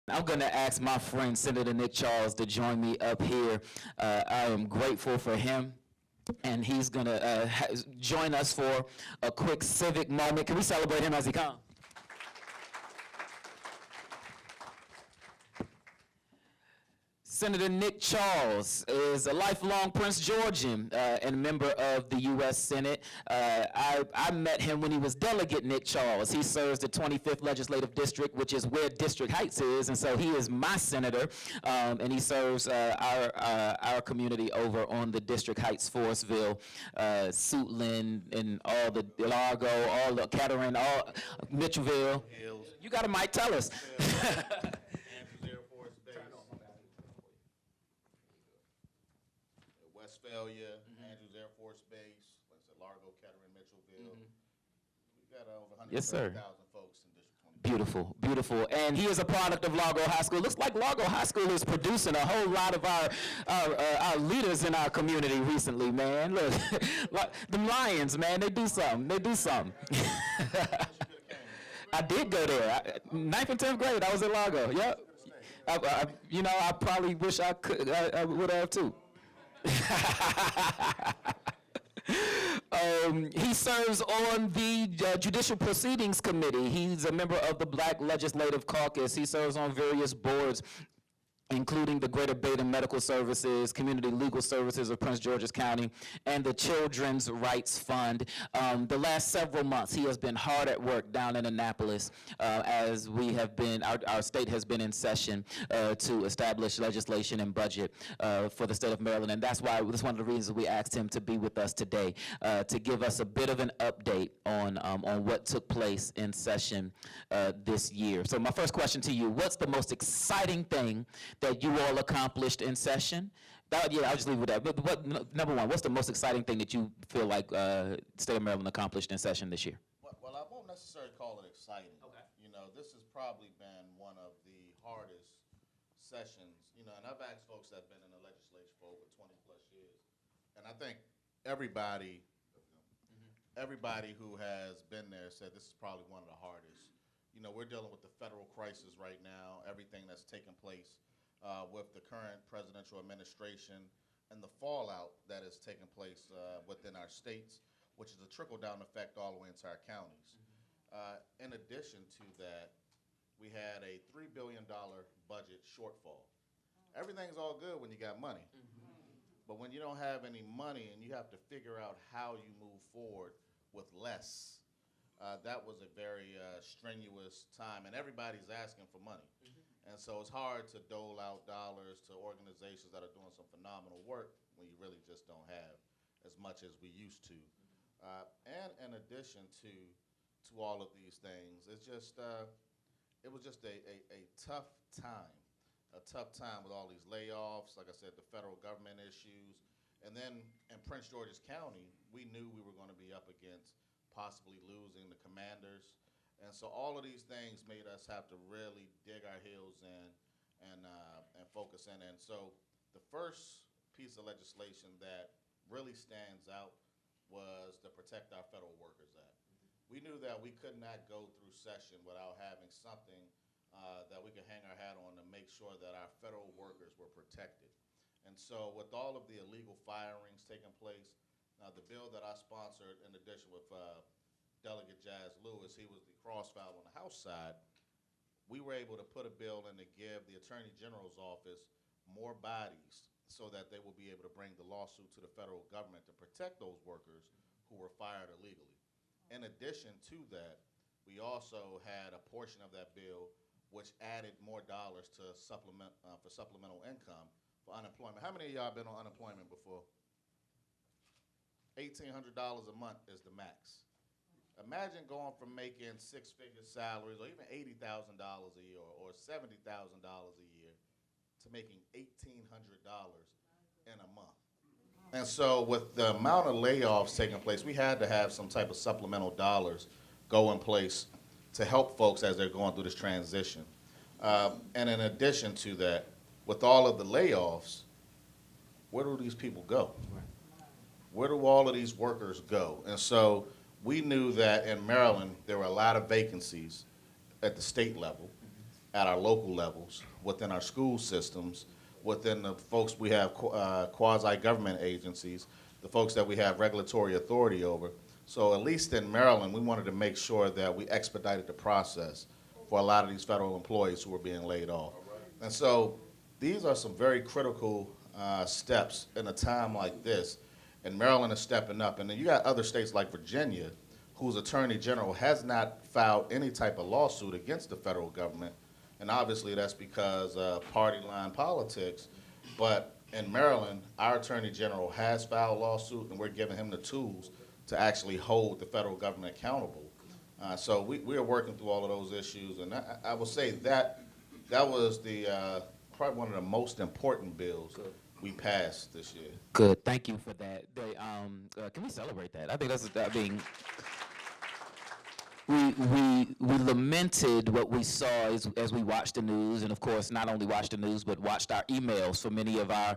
I'm going to ask my friend, Senator Nick Charles, to join me up here. I am grateful for him, and he's going to join us for a quick civic moment. Can we celebrate him as he comes? Senator Nick Charles is a lifelong Prince Georgian and a member of the U.S. Senate. I met him when he was Delegate Nick Charles. He serves the 25th Legislative District, which is where District Heights is, and so he is my senator, and he serves our community over on the District Heights, Forestville, Suitland, and all the Largo, all the Kettering, all Mitchellville. Hills. You got a mic, tell us. Andrews Air Force Base. Westphalia, Andrews Air Force Base, like I said, Largo, Kettering, Mitchellville. We got over Yes, sir. 130,000 folks in District 20. Beautiful, beautiful. And he is a product of Largo High School. Looks like Largo High School is producing a whole lot of our leaders in our community recently, man. Look, the Lions, man, they do something. They do something. I did go there. Ninth and 10th grade, I was in Largo. Yep. I probably wish I could. I would have too. He serves on the Judicial Proceedings Committee. He's a member of the Black Legislative Caucus. He serves on various boards, including the Greater Baden Medical Services, Community Legal Services of Prince George's County, and the Children's Rights Fund. The last several months, he has been hard at work down in Annapolis as we have been, our state has been in session to establish legislation and budget for the state of Maryland, and that's one of the reasons we asked him to be with us today, to give us a bit of an update on what took place in session this year. So my first question to you, what's the most exciting thing that you all accomplished in session? Yeah, I'll just leave it with that. But number one, what's the most exciting thing that you feel like state of Maryland accomplished in session this year? Well, I won't necessarily call it exciting. Okay. This has probably been one of the hardest sessions, and I've asked folks that have been in the legislature for over 20 plus years, and I think everybody who has been there said this is probably one of the hardest. We're dealing with the federal crisis right now, everything that's taking place with the current presidential administration and the fallout that is taking place within our states, which is a trickle-down effect all the way into our counties. In addition to that, we had a $3 billion budget shortfall. Everything's all good when you got money. But when you don't have any money and you have to figure out how you move forward with less, that was a very strenuous time, and everybody's asking for money. And so it's hard to dole out dollars to organizations that are doing some phenomenal work when you really just don't have as much as we used to. And in addition to all of these things, it was just a tough time with all these layoffs, like I said, the federal government issues. And then in Prince George's County, we knew we were going to be up against possibly losing the commanders. And so all of these things made us have to really dig our heels in and focus in. And so the first piece of legislation that really stands out was the Protect Our Federal Workers Act. We knew that we could not go through session without having something that we could hang our hat on to make sure that our federal workers were protected. And so with all of the illegal firings taking place, the bill that I sponsored in addition with Delegate Jazz Lewis, he was the crossfile on the House side, we were able to put a bill in to give the Attorney General's office more bodies so that they will be able to bring the lawsuit to the federal government to protect those workers who were fired illegally. In addition to that, we also had a portion of that bill which added more dollars to for supplemental income for unemployment. How many of y'all been on unemployment before? $1,800 a month is the max. Imagine going from making six-figure salaries or even $80,000 a year or $70,000 a year to making $1,800 in a month. And so with the amount of layoffs taking place, we had to have some type of supplemental dollars go in place to help folks as they're going through this transition. And in addition to that, with all of the layoffs, where do these people go? Where do all of these workers go? And so we knew that in Maryland, there were a lot of vacancies at the state level. at our local levels, within our school systems, within the folks we have quasi-government agencies, the folks that we have regulatory authority over. So at least in Maryland, we wanted to make sure that we expedited the process for a lot of these federal employees who were being laid off. And so these are some very critical steps in a time like this. And Maryland is stepping up. And then you got other states like Virginia, whose attorney general has not filed any type of lawsuit against the federal government. And obviously that's because of party line politics. But in Maryland, our attorney general has filed a lawsuit, and we're giving him the tools to actually hold the federal government accountable. So we are working through all of those issues. And I will say that was the probably one of the most important bills we passed this year. Good. Thank you for that. Can we celebrate that? I think we lamented what we saw as we watched the news, and of course, not only watched the news, but watched our emails for many of our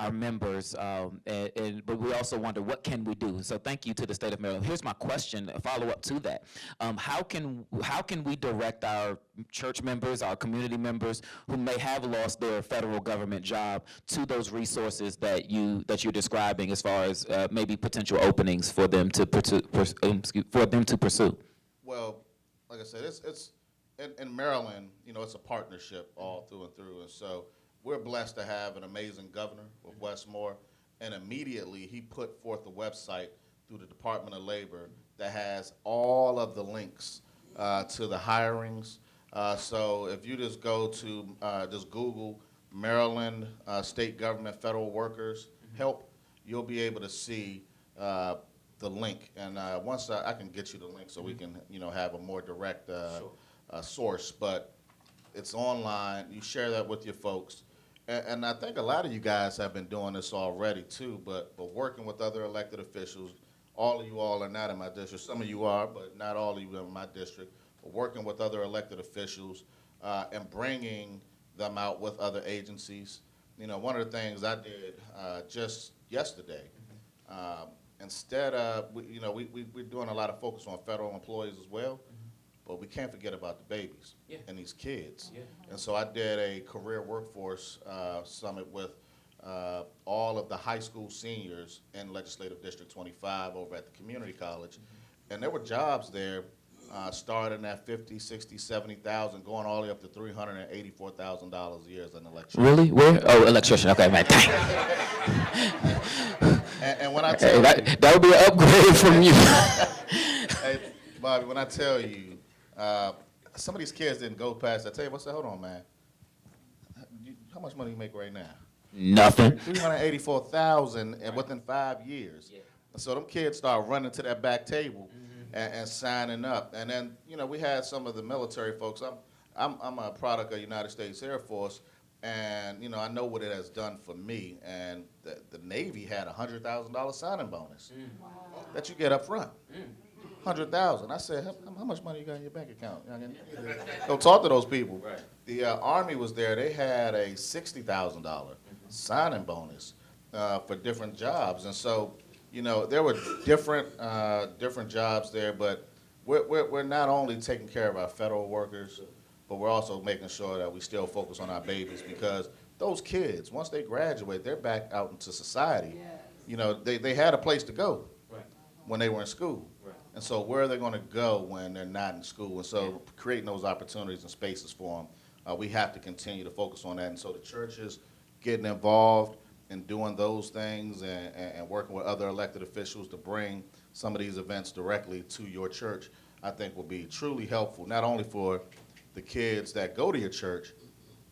members. But we also wonder, what can we do? So thank you to the state of Maryland. Here's my question, a follow-up to that. How can we direct our church members, our community members who may have lost their federal government job to those resources that you're describing, as far as maybe potential openings for them to pursue? Well, like I said, it's in Maryland, it's a partnership all through and through. And so we're blessed to have an amazing governor of Westmore. And immediately he put forth a website through the Department of Labor that has all of the links to the hirings. So if you just go to, just Google Maryland state government federal workers help, you'll be able to see the link, and once I can get you the link so we can have a more direct source, but it's online. You share that with your folks, and I think a lot of you guys have been doing this already too, but working with other elected officials. All of you all are not in my district. Some of you are, but not all of you are in my district. But working with other elected officials and bringing them out with other agencies. One of the things I did just yesterday. Instead of, we're doing a lot of focus on federal employees as well, but we can't forget about the babies and these kids. And so I did a career workforce summit with all of the high school seniors in Legislative District 25 over at the community college. And there were jobs there starting at 50, 60, 70,000, going all the way up to $384,000 a year as an electrician. Really? Where? Oh, electrician. Okay, man. And when I tell you, that would be an upgrade from you. Hey, Bobby, when I tell you, some of these kids didn't go past. I tell you, hold on, man. How much money you make right now? Nothing. $384,000 within 5 years. And so them kids start running to that back table and signing up. And then we had some of the military folks. I'm a product of the United States Air Force. And, I know what it has done for me. And the Navy had a $100,000 signing bonus that you get up front. $100,000. I said, how much money you got in your bank account? Go talk to those people. Right. The Army was there. They had a $60,000 signing bonus for different jobs. And so, there were different jobs there. But we're not only taking care of our federal workers, but we're also making sure that we still focus on our babies, because those kids, once they graduate, they're back out into society. They had a place to go when they were in school. And so where are they going to go when they're not in school? And so creating those opportunities and spaces for them, we have to continue to focus on that. And so the churches getting involved in doing those things and working with other elected officials to bring some of these events directly to your church, I think will be truly helpful, not only for the kids that go to your church,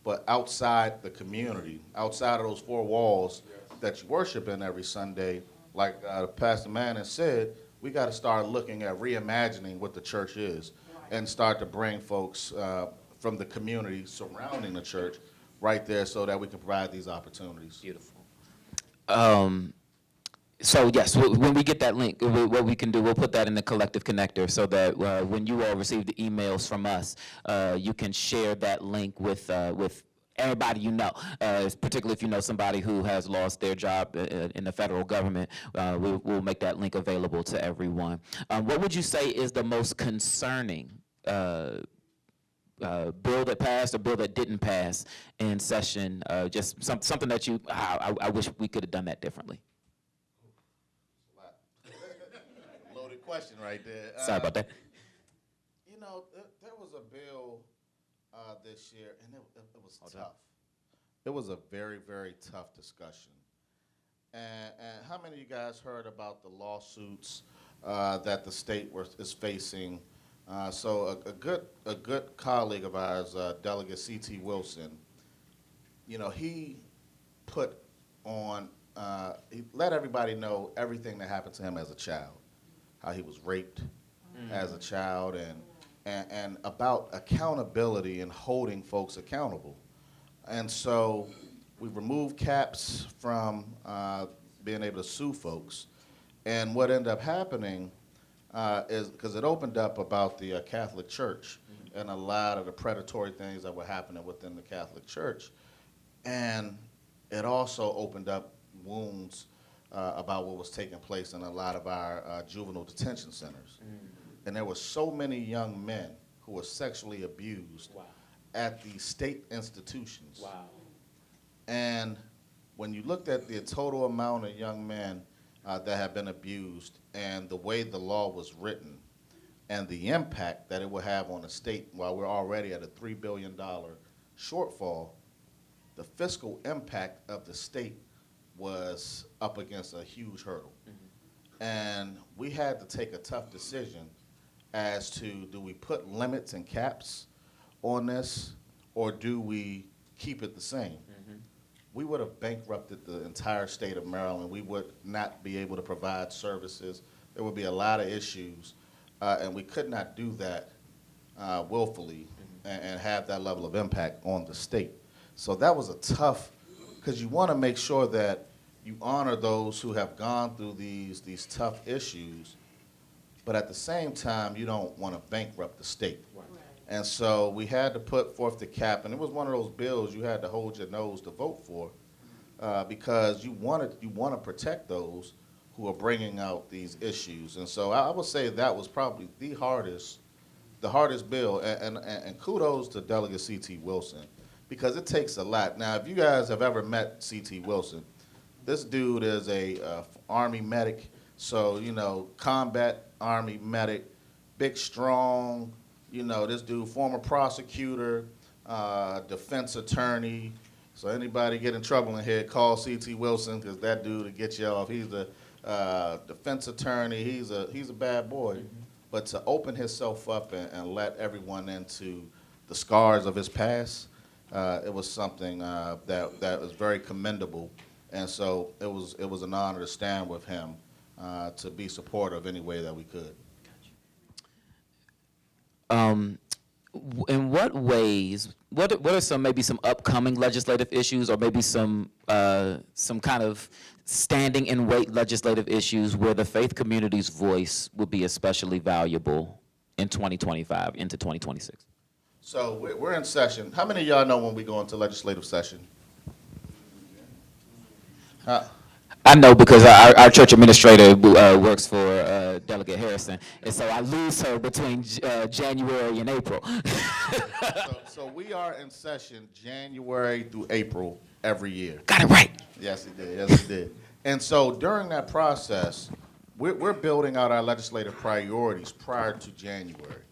but outside the community, outside of those four walls that you worship in every Sunday. Like Pastor Manning said, we got to start looking at reimagining what the church is and start to bring folks from the community surrounding the church right there so that we can provide these opportunities. Beautiful. So yes, when we get that link, what we can do, we'll put that in the collective connector so that when you all receive the emails from us, you can share that link with everybody you know, particularly if you know somebody who has lost their job in the federal government. We'll make that link available to everyone. What would you say is the most concerning bill that passed or bill that didn't pass in session? Just something that I wish we could have done that differently. Loaded question right there. Sorry about that. You know, there was a bill this year, and it was tough. It was a very, very tough discussion. And how many of you guys heard about the lawsuits that the state is facing? So a good colleague of ours, Delegate C.T. Wilson, you know, he put on, he let everybody know everything that happened to him as a child, how he was raped as a child, and about accountability and holding folks accountable. And so we removed caps from being able to sue folks. And what ended up happening is because it opened up about the Catholic Church and a lot of the predatory things that were happening within the Catholic Church. And it also opened up wounds about what was taking place in a lot of our juvenile detention centers. And there were so many young men who were sexually abused at the state institutions. And when you looked at the total amount of young men that have been abused and the way the law was written and the impact that it would have on the state while we're already at a $3 billion shortfall, the fiscal impact of the state was up against a huge hurdle. And we had to take a tough decision as to, do we put limits and caps on this, or do we keep it the same? We would have bankrupted the entire state of Maryland. We would not be able to provide services. There would be a lot of issues, and we could not do that willfully and have that level of impact on the state. So that was a tough, because you want to make sure that you honor those who have gone through these tough issues, but at the same time, you don't want to bankrupt the state. And so we had to put forth the cap, and it was one of those bills you had to hold your nose to vote for, because you want to protect those who are bringing out these issues. And so I would say that was probably the hardest bill, and kudos to Delegate C.T. Wilson, because it takes a lot. Now, if you guys have ever met C.T. Wilson, this dude is a Army medic, so, you know, combat Army medic, big, strong. You know, this dude, former prosecutor, defense attorney. So anybody get in trouble in here, call C.T. Wilson, because that dude will get you off. He's a defense attorney. He's a bad boy. But to open himself up and let everyone into the scars of his past, it was something that was very commendable. And so it was an honor to stand with him, to be supportive any way that we could. In what ways, what are maybe some upcoming legislative issues, or maybe some kind of standing in wait legislative issues where the faith community's voice will be especially valuable in 2025 into 2026? So we're in session. How many of y'all know when we go into legislative session? I know, because our church administrator works for Delegate Harrison, and so I lose her between January and April. So we are in session January through April every year. Got it right. Yes, he did. Yes, he did. And so during that process, we're building out our legislative priorities prior to January.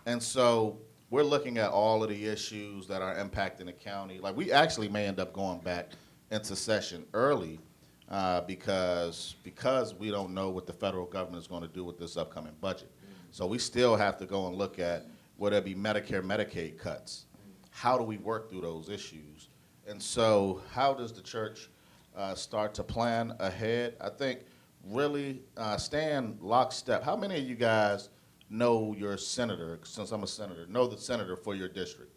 And so we're looking at all of the issues that are impacting the county. Like, we actually may end up going back into session early, because we don't know what the federal government is going to do with this upcoming budget. So we still have to go and look at, whether it be Medicare, Medicaid cuts. How do we work through those issues? And so how does the church start to plan ahead? I think really stand lockstep. How many of you guys know your senator, since I'm a senator, know the senator for your district?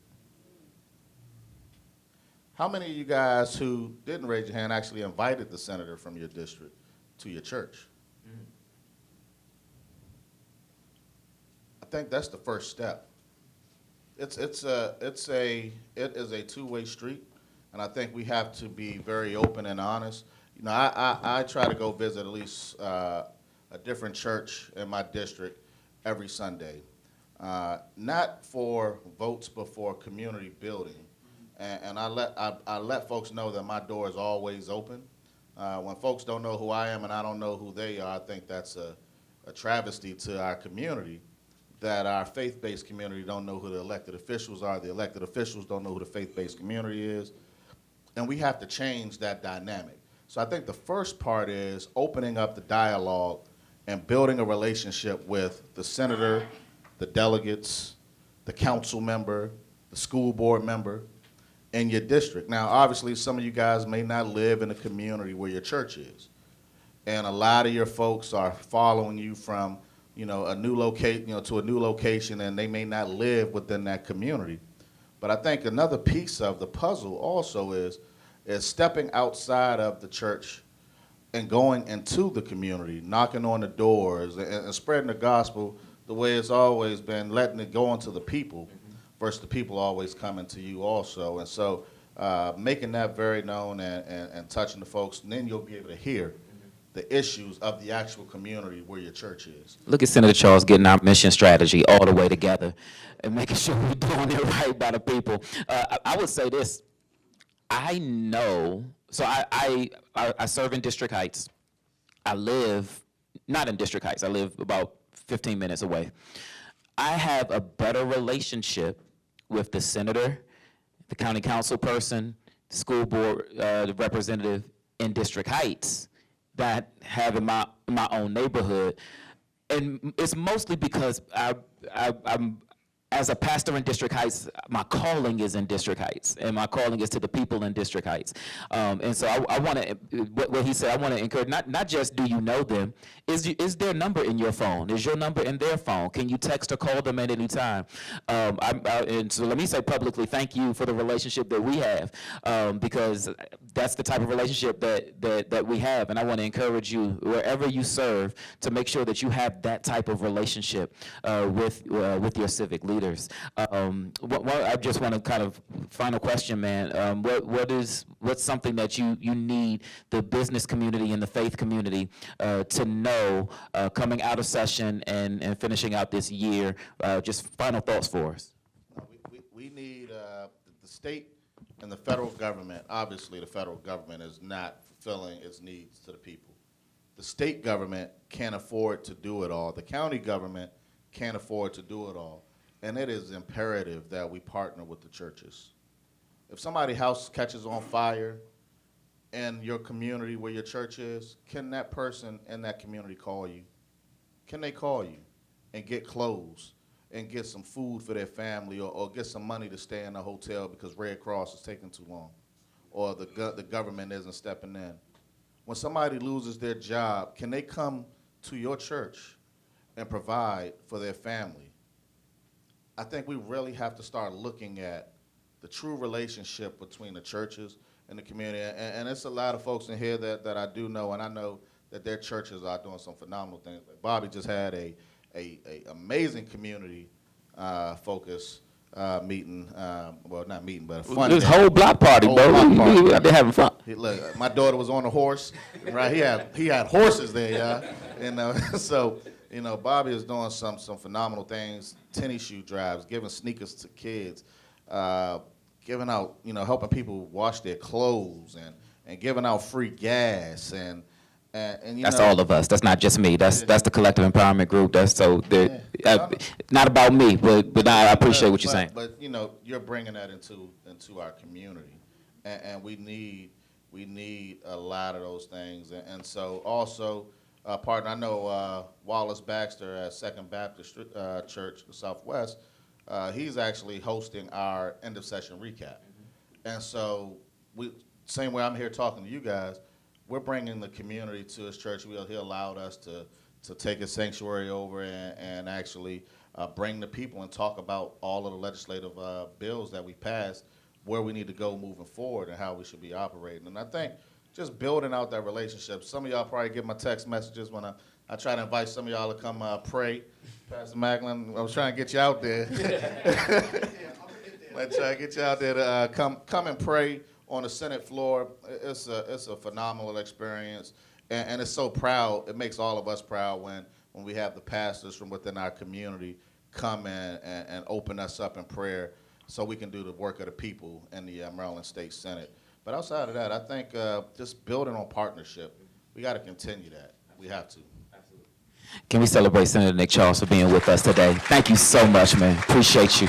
How many of you guys who didn't raise your hand actually invited the senator from your district to your church? I think that's the first step. It is a two-way street, and I think we have to be very open and honest. You know, I try to go visit at least a different church in my district every Sunday. not for votes, but for community building. And I let folks know that my door is always open. When folks don't know who I am and I don't know who they are, I think that's a travesty to our community, that our faith-based community don't know who the elected officials are. The elected officials don't know who the faith-based community is. And we have to change that dynamic. So I think the first part is opening up the dialogue and building a relationship with the senator, the delegates, the council member, the school board member in your district. Now, obviously, some of you guys may not live in a community where your church is. And a lot of your folks are following you from, a new to a new location, and they may not live within that community. But I think another piece of the puzzle also is stepping outside of the church and going into the community, knocking on the doors and spreading the gospel the way it's always been, letting it go into the people versus the people always coming to you also. And so making that very known and touching the folks, and then you'll be able to hear the issues of the actual community where your church is. Look at Senator Charles getting our mission strategy all the way together and making sure we're doing it right by the people. I would say this. I know, so I serve in District Heights. I live, not in District Heights, I live about 15 minutes away. I have a better relationship with the senator, the county council person, the school board the representative in District Heights that I have in my own neighborhood. And it's mostly because I'm as a pastor in District Heights, my calling is in District Heights, and my calling is to the people in District Heights. And so I want to, what he said, I want to encourage, not just do you know them, is their number in your phone? Is your number in their phone? Can you text or call them at any time? And so let me say publicly, thank you for the relationship that we have, because that's the type of relationship that we have. And I want to encourage you, wherever you serve, to make sure that you have that type of relationship with your civic leaders. I just want to kind of, final question, man. What's something that you need the business community and the faith community to know coming out of session and finishing out this year? Just final thoughts for us. We need the state and the federal government. Obviously, the federal government is not fulfilling its needs to the people. The state government can't afford to do it all. The county government can't afford to do it all. And it is imperative that we partner with the churches. If somebody's house catches on fire in your community where your church is, can that person in that community call you? Can they call you and get clothes and get some food for their family, or get some money to stay in a hotel because Red Cross is taking too long, or the government isn't stepping in? When somebody loses their job, can they come to your church and provide for their family? I think we really have to start looking at the true relationship between the churches and the community. And it's a lot of folks in here that I do know, and I know that their churches are doing some phenomenal things. Bobby just had a amazing community focus meeting. Well, not meeting, but a fun This day. whole block party, Whole bro. block party. We out there having fun. Look, my daughter was on a horse, right? He had horses there, y'all. And so, Bobby is doing some phenomenal things, tennis shoe drives, giving sneakers to kids, giving out, helping people wash their clothes, and giving out free gas, and That's all of us. That's not just me. That's the collective empowerment group. Not about me, but I appreciate what you're saying. But you're bringing that into our community, and we need a lot of those things, and so also. Partner, I know Wallace Baxter at Second Baptist Church Southwest, he's actually hosting our end of session recap. And so same way I'm here talking to you guys, we're bringing the community to his church. He allowed us to take his sanctuary over and actually bring the people and talk about all of the legislative bills that we passed, where we need to go moving forward and how we should be operating. And I think just building out that relationship. Some of y'all probably get my text messages when I try to invite some of y'all to come pray. Pastor Macklin, I was trying to get you out there. I try to get you out there to come and pray on the Senate floor. It's a phenomenal experience, and it's so proud. It makes all of us proud when we have the pastors from within our community come and open us up in prayer so we can do the work of the people in the Maryland State Senate. But outside of that, I think just building on partnership, we got to continue that. We have to. Can we celebrate Senator Nick Charles for being with us today? Thank you so much, man. Appreciate you.